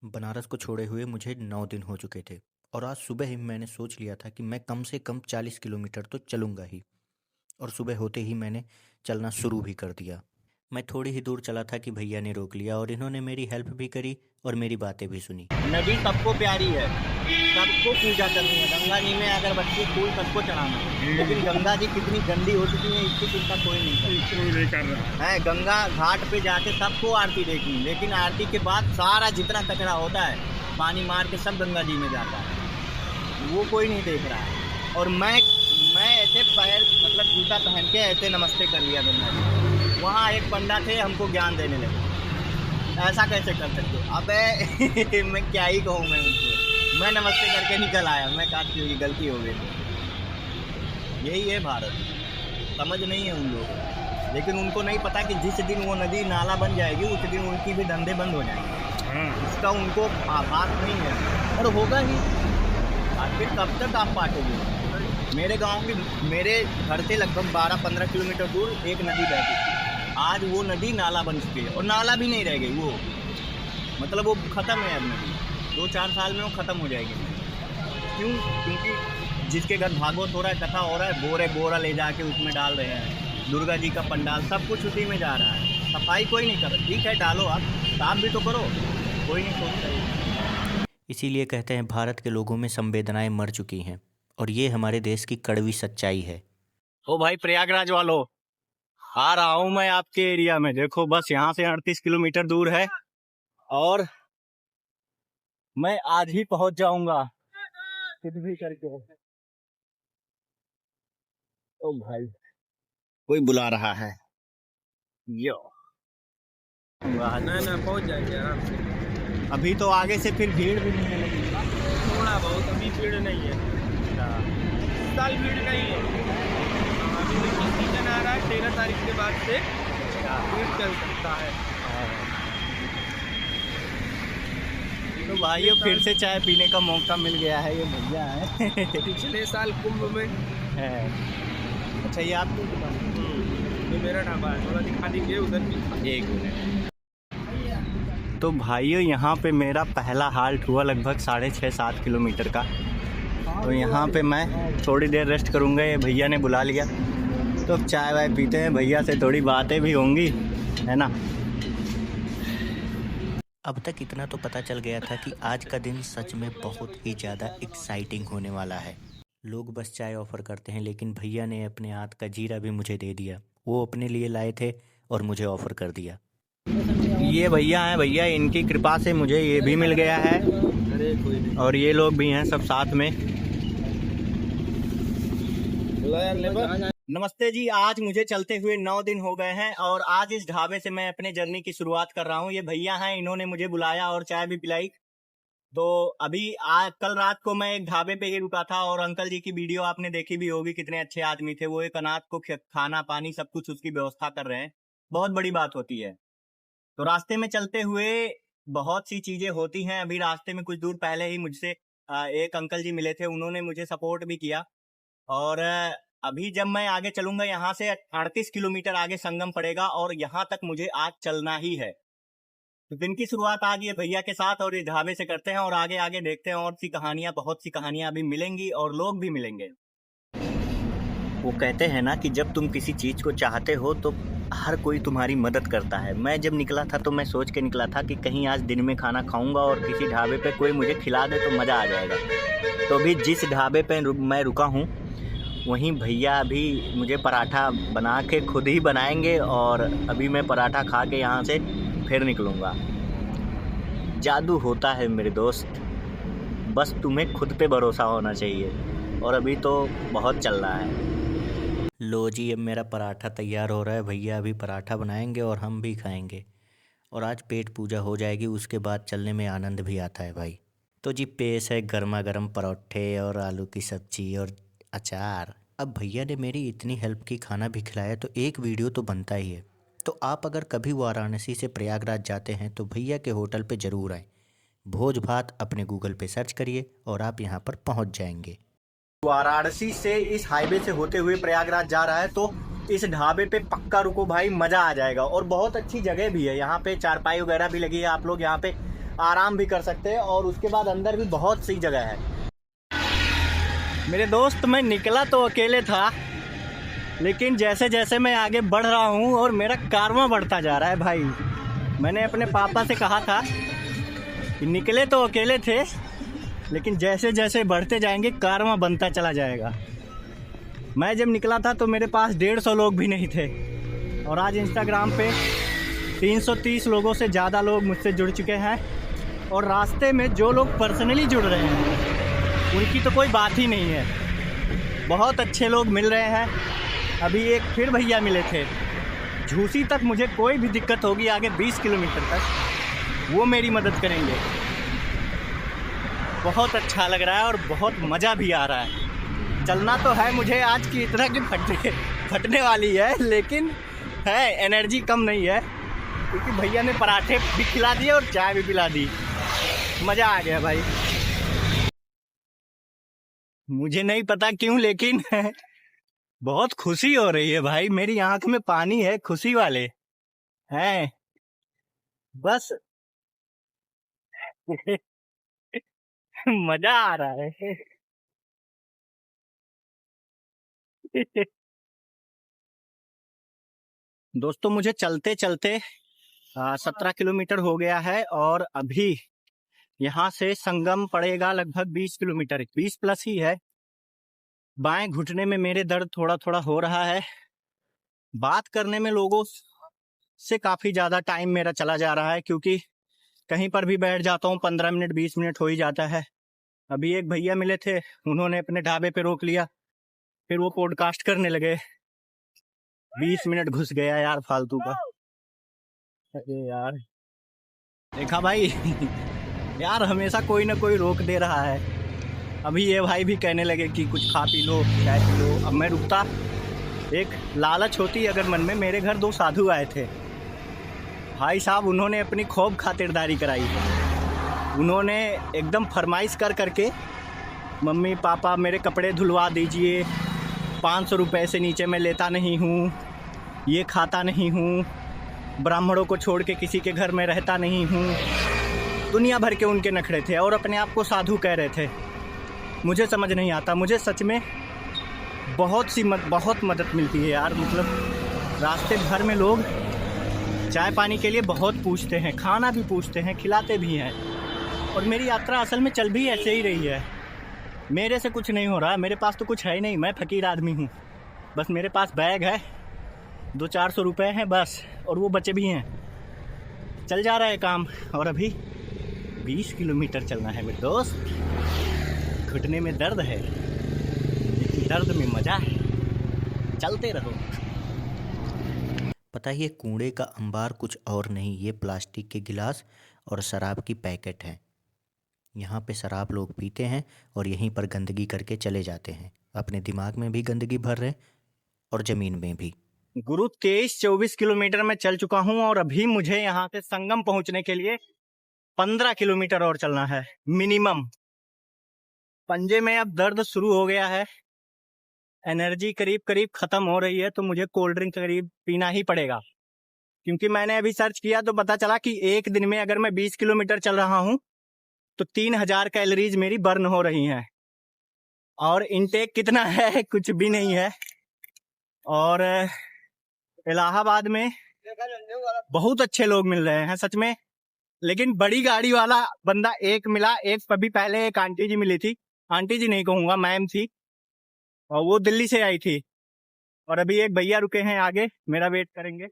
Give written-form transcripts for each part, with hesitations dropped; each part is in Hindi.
बनारस को छोड़े हुए मुझे 9 दिन हो चुके थे और आज सुबह ही मैंने सोच लिया था कि मैं कम से कम 40 किलोमीटर तो चलूँगा ही। और सुबह होते ही मैंने चलना शुरू भी कर दिया। मैं थोड़ी ही दूर चला था कि भैया ने रोक लिया और इन्होंने मेरी हेल्प भी करी और मेरी बातें भी सुनी। नदी सबको प्यारी है, सबको पूजा करनी है। गंगा जी में अगर बच्चे फूल सबको चढ़ाना है, लेकिन गंगा जी कितनी गंदी हो चुकी है इसकी चिंता कोई नहीं कर रहा है। गंगा घाट पे जाके सबको आरती देखनी, लेकिन आरती के बाद सारा जितना कचरा होता है पानी मार के सब गंगा जी में जाता है, वो कोई नहीं देख रहा है। और मैं ऐसे पैर मतलब जूता पहन के ऐसे नमस्ते कर लिया गंगा जी। वहाँ एक पंडा थे, हमको ज्ञान देने लगे ऐसा कैसे कर सकते हो। अबे मैं क्या ही कहूँ, मैं उनको मैं नमस्ते करके निकल आया। मैं कहा कि गलती हो गई। यही है भारत, समझ नहीं है उन लोगों को। लेकिन उनको नहीं पता कि जिस दिन वो नदी नाला बन जाएगी उस दिन उनकी भी धंधे बंद हो जाएंगे। इसका उनको आभास नहीं है और होगा ही। आखिर कब तक आप बांटोगे। मेरे गांव की, मेरे घर से लगभग 12-15 किलोमीटर दूर एक नदी बहती थी। आज वो नदी नाला बन चुकी है और नाला भी नहीं रह गई। वो मतलब वो ख़त्म है। अब नदी 2-4 साल में वो ख़त्म हो जाएगी। क्यों? क्योंकि जिसके घर भागवत हो रहा है, कथा हो रहा है, बोरा ले जाके उसमें डाल रहे हैं। दुर्गा जी का पंडाल सब कुछ उसी में जा रहा है। सफाई कोई नहीं कर रहा। ठीक है, डालो, आप साफ भी तो करो, कोई नहीं सोचता। इसीलिए कहते हैं भारत के लोगों में संवेदनाएं मर चुकी हैं और ये हमारे देश की कड़वी सच्चाई है। ओ भाई प्रयागराज वालों, आ रहा हूँ मैं आपके एरिया में। देखो बस यहाँ से 38 किलोमीटर दूर है और मैं आज ही पहुंच जाऊंगा कुछ भी करके। ओ भाई कोई बुला रहा है। यो ना पहुंच जाएंगे आराम से। अभी तो आगे से फिर भीड़ भी मिलने लगी। थोड़ा बहुत अभी भीड़ नहीं है, इस साल भीड़ नहीं है। अभी देखिए सीजन आ रहा है, 13 तारीख के बाद से भीड़ चल सकता है। तो भाइयों फिर से चाय पीने का मौका मिल गया है। ये भैया है पिछले साल कुंभ में है। अच्छा ये आपकी दुकान है? ये मेरा ढाबा है, थोड़ा दिखा दीजिए उधर भी। एक मिनट। तो भाइयों यहाँ पे मेरा पहला हाल्ट हुआ लगभग 6.5-7 किलोमीटर का। तो यहाँ पे मैं थोड़ी देर रेस्ट करूँगा। ये भैया ने बुला लिया तो अब चाय वाय पीते हैं। भैया से थोड़ी बातें भी होंगी, है ना। अब तक इतना तो पता चल गया था कि आज का दिन सच में बहुत ही ज़्यादा एक्साइटिंग होने वाला है। लोग बस चाय ऑफ़र करते हैं, लेकिन भैया ने अपने हाथ का जीरा भी मुझे दे दिया। वो अपने लिए लाए थे और मुझे ऑफ़र कर दिया। ये भैया हैं, भैया इनकी कृपा से मुझे ये भी मिल गया है और ये लोग भी हैं सब साथ में। नमस्ते जी। आज मुझे चलते हुए 9 दिन हो गए हैं और आज इस ढाबे से मैं अपने जर्नी की शुरुआत कर रहा हूँ। ये भैया हैं, इन्होंने मुझे बुलाया और चाय भी पिलाई। तो अभी आज कल रात को मैं एक ढाबे पे ही रुका था और अंकल जी की वीडियो आपने देखी भी होगी। कितने अच्छे आदमी थे वो। एक अनाथ को खाना पानी सब कुछ उसकी व्यवस्था कर रहे हैं। बहुत बड़ी बात होती है। तो रास्ते में चलते हुए बहुत सी चीजें होती हैं। अभी रास्ते में कुछ दूर पहले ही मुझसे एक अंकल जी मिले थे, उन्होंने मुझे सपोर्ट भी किया। और अभी जब मैं आगे चलूंगा, यहाँ से 38 किलोमीटर आगे संगम पड़ेगा और यहाँ तक मुझे आज चलना ही है। तो दिन की शुरुआत आज ये भैया के साथ और इस ढाबे से करते हैं और आगे आगे देखते हैं और सी कहानियां, बहुत सी कहानियां अभी मिलेंगी और लोग भी मिलेंगे। वो कहते हैं ना कि जब तुम किसी चीज को चाहते हो तो हर कोई तुम्हारी मदद करता है। मैं जब निकला था तो मैं सोच के निकला था कि कहीं आज दिन में खाना खाऊंगा और किसी ढाबे पे कोई मुझे खिला दे तो मज़ा आ जाएगा। तो अभी जिस ढाबे पे मैं रुका हूँ वहीं भैया अभी मुझे पराठा बना के खुद ही बनाएंगे और अभी मैं पराठा खा के यहाँ से फिर निकलूँगा। जादू होता है मेरे दोस्त, बस तुम्हें खुद पे भरोसा होना चाहिए और अभी तो बहुत चल रहा है। लो जी, अब मेरा पराठा तैयार हो रहा है। भैया अभी पराठा बनाएंगे और हम भी खाएंगे और आज पेट पूजा हो जाएगी। उसके बाद चलने में आनंद भी आता है भाई। तो जी पेश है गर्मा गर्म परोठे और आलू की सब्जी और अचार। अब भैया ने मेरी इतनी हेल्प की, खाना भी खिलाया, तो एक वीडियो तो बनता ही है। तो आप अगर कभी वाराणसी से प्रयागराज जाते हैं तो भैया के होटल पे ज़रूर आएँ। भोज भात अपने गूगल पे सर्च करिए और आप यहाँ पर पहुँच जाएंगे। वाराणसी से इस हाईवे से होते हुए प्रयागराज जा रहा है तो इस ढाबे पे पक्का रुको भाई, मज़ा आ जाएगा। और बहुत अच्छी जगह भी है, यहाँ पे चारपाई वगैरह भी लगी है। आप लोग यहाँ पे आराम भी कर सकते हैं। और उसके बाद अंदर भी बहुत सी जगह है। मेरे दोस्त, मैं निकला तो अकेले था, लेकिन जैसे जैसे मैं आगे बढ़ रहा हूँ और मेरा कारवां बढ़ता जा रहा है भाई। मैंने अपने पापा से कहा था कि निकले तो अकेले थे, लेकिन जैसे जैसे बढ़ते जाएंगे कारवां बनता चला जाएगा। मैं जब निकला था तो मेरे पास 150 लोग भी नहीं थे, और आज इंस्टाग्राम पे 330 लोगों से ज़्यादा लोग मुझसे जुड़ चुके हैं। और रास्ते में जो लोग पर्सनली जुड़ रहे हैं उनकी तो कोई बात ही नहीं है। बहुत अच्छे लोग मिल रहे हैं। अभी एक फिर भैया मिले थे, झूसी तक मुझे कोई भी दिक्कत होगी आगे 20 किलोमीटर तक, वो मेरी मदद करेंगे। बहुत अच्छा लग रहा है और बहुत मज़ा भी आ रहा है। चलना तो है मुझे आज की इतना कि फटने वाली है, लेकिन है एनर्जी कम नहीं है, क्योंकि भैया ने पराठे भी खिला दिए और चाय भी पिला दी। मज़ा आ गया भाई। मुझे नहीं पता क्यों, लेकिन बहुत खुशी हो रही है भाई। मेरी आंख में पानी है, खुशी वाले हैं बस। मजा आ रहा है। दोस्तों, मुझे चलते चलते 17 किलोमीटर हो गया है, और अभी यहाँ से संगम पड़ेगा लगभग 20 किलोमीटर, 20 प्लस ही है। बाएं घुटने में मेरे दर्द थोड़ा थोड़ा हो रहा है। बात करने में लोगों से काफ़ी ज़्यादा टाइम मेरा चला जा रहा है, क्योंकि कहीं पर भी बैठ जाता हूँ 15 मिनट 20 मिनट हो ही जाता है। अभी एक भैया मिले थे, उन्होंने अपने ढाबे पे रोक लिया, फिर वो पॉडकास्ट करने लगे। 20 मिनट घुस गया यार फालतू का। अरे यार, देखा भाई यार हमेशा कोई ना कोई रोक दे रहा है। अभी ये भाई भी कहने लगे कि कुछ खा पी लो, चाय पी लो। अब मैं रुकता, एक लालच होती अगर मन में। मेरे घर 2 साधु आए थे भाई साहब, उन्होंने अपनी खूब खातिरदारी कराई। उन्होंने एकदम फरमाइश कर करके, मम्मी पापा मेरे कपड़े धुलवा दीजिए, 500 रुपये से नीचे मैं लेता नहीं हूँ, ये खाता नहीं हूँ, ब्राह्मणों को छोड़ के किसी के घर में रहता नहीं हूँ। दुनिया भर के उनके नखरे थे और अपने आप को साधु कह रहे थे। मुझे समझ नहीं आता। मुझे सच में बहुत मदद मिलती है यार। मतलब रास्ते भर में लोग चाय पानी के लिए बहुत पूछते हैं, खाना भी पूछते हैं, खिलाते भी हैं। और मेरी यात्रा असल में चल भी ऐसे ही रही है। मेरे से कुछ नहीं हो रहा, मेरे पास तो कुछ है ही नहीं। मैं फ़कीर आदमी हूँ, बस मेरे पास बैग है, 200-400 रुपये हैं बस, और वो बचे भी हैं। चल जा रहा है काम। और अभी 20 किलोमीटर चलना है मेरे दोस्त। घुटने में दर्द है, लेकिन दर्द में मज़ा है। चलते रहो। पता है, ये कूड़े का अंबार कुछ और नहीं, ये प्लास्टिक के गिलास और शराब की पैकेट हैं। यहाँ पे शराब लोग पीते हैं और यहीं पर गंदगी करके चले जाते हैं। अपने दिमाग में भी गंदगी भर रहे और ज़मीन में भी। गुरु 23-24 किलोमीटर में चल चुका हूँ, और अभी मुझे यहाँ से संगम पहुँचने के लिए 15 किलोमीटर और चलना है मिनिमम। पंजे में अब दर्द शुरू हो गया है, एनर्जी करीब करीब ख़त्म हो रही है, तो मुझे कोल्ड ड्रिंक करीब पीना ही पड़ेगा। क्योंकि मैंने अभी सर्च किया तो पता चला कि एक दिन में अगर मैं 20 किलोमीटर चल रहा हूँ तो 3000 कैलोरीज मेरी बर्न हो रही हैं। और इनटेक कितना है? कुछ भी नहीं है। और इलाहाबाद में बहुत अच्छे लोग मिल रहे हैं सच में, लेकिन बड़ी गाड़ी वाला बंदा एक मिला। एक अभी पहले एक आंटी जी मिली थी, आंटी जी नहीं कहूँगा, मैम थी, और वो दिल्ली से आई थी। और अभी एक भैया रुके हैं आगे, मेरा वेट करेंगे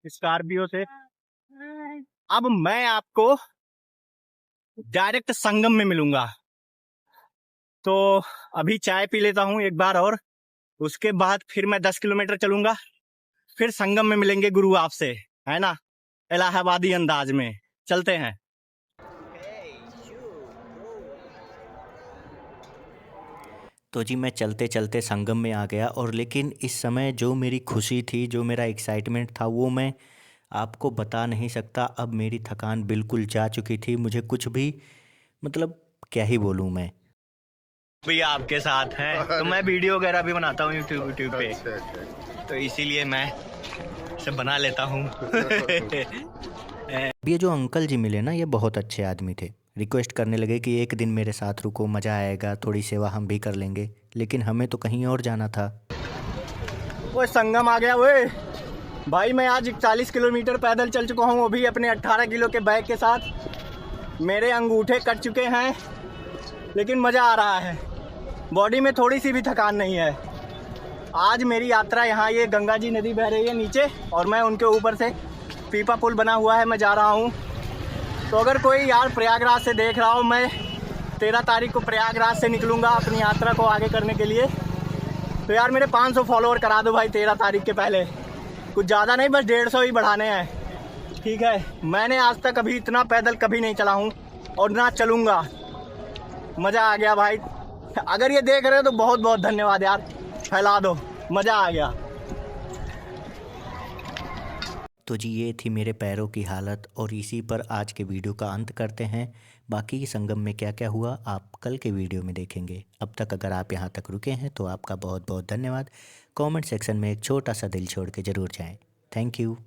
स्कॉर्पियो से। अब मैं आपको डायरेक्ट संगम में मिलूंगा, तो अभी चाय पी लेता हूँ एक बार, और उसके बाद फिर मैं 10 किलोमीटर चलूंगा। फिर संगम में मिलेंगे गुरु आपसे, है ना, इलाहाबादी अंदाज में। चलते हैं। तो जी मैं चलते चलते संगम में आ गया, और लेकिन इस समय जो मेरी खुशी थी, जो मेरा एक्साइटमेंट था, वो मैं आपको बता नहीं सकता। अब मेरी थकान बिल्कुल जा चुकी थी। मुझे कुछ भी, मतलब क्या ही बोलूँ मैं। भी आपके साथ हैं तो मैं वीडियो वगैरह भी बनाता हूँ यूट्यूब पे। तो इसीलिए मैं सब बना लेता हूँ। अब ये जो अंकल जी मिले ना, ये बहुत अच्छे आदमी थे। रिक्वेस्ट करने लगे कि एक दिन मेरे साथ रुको, मज़ा आएगा, थोड़ी सेवा हम भी कर लेंगे, लेकिन हमें तो कहीं और जाना था। वो संगम आ गया। वो भाई मैं आज 40 किलोमीटर पैदल चल चुका हूँ, वो भी अपने 18 किलो के बैग के साथ। मेरे अंगूठे कट चुके हैं, लेकिन मज़ा आ रहा है। बॉडी में थोड़ी सी भी थकान नहीं है। आज मेरी यात्रा यहाँ, ये गंगा जी नदी बह रही है नीचे और मैं उनके ऊपर से, पीपा पुल बना हुआ है, मैं जा रहा हूँ। तो अगर कोई यार प्रयागराज से देख रहा हो, मैं 13 तारीख को प्रयागराज से निकलूँगा अपनी यात्रा को आगे करने के लिए। तो यार मेरे 500 फॉलोअर करा दो भाई 13 तारीख के पहले। कुछ ज़्यादा नहीं, बस 150 ही बढ़ाने हैं, ठीक है। मैंने आज तक अभी इतना पैदल कभी नहीं चला हूँ और ना चलूँगा। मज़ा आ गया भाई। अगर ये देख रहे हो तो बहुत बहुत धन्यवाद यार, फैला दो, मज़ा आ गया। तो जी ये थी मेरे पैरों की हालत, और इसी पर आज के वीडियो का अंत करते हैं। बाकी संगम में क्या क्या हुआ आप कल के वीडियो में देखेंगे। अब तक अगर आप यहाँ तक रुके हैं तो आपका बहुत बहुत धन्यवाद। कमेंट सेक्शन में एक छोटा सा दिल छोड़ के ज़रूर जाएं। Thank you.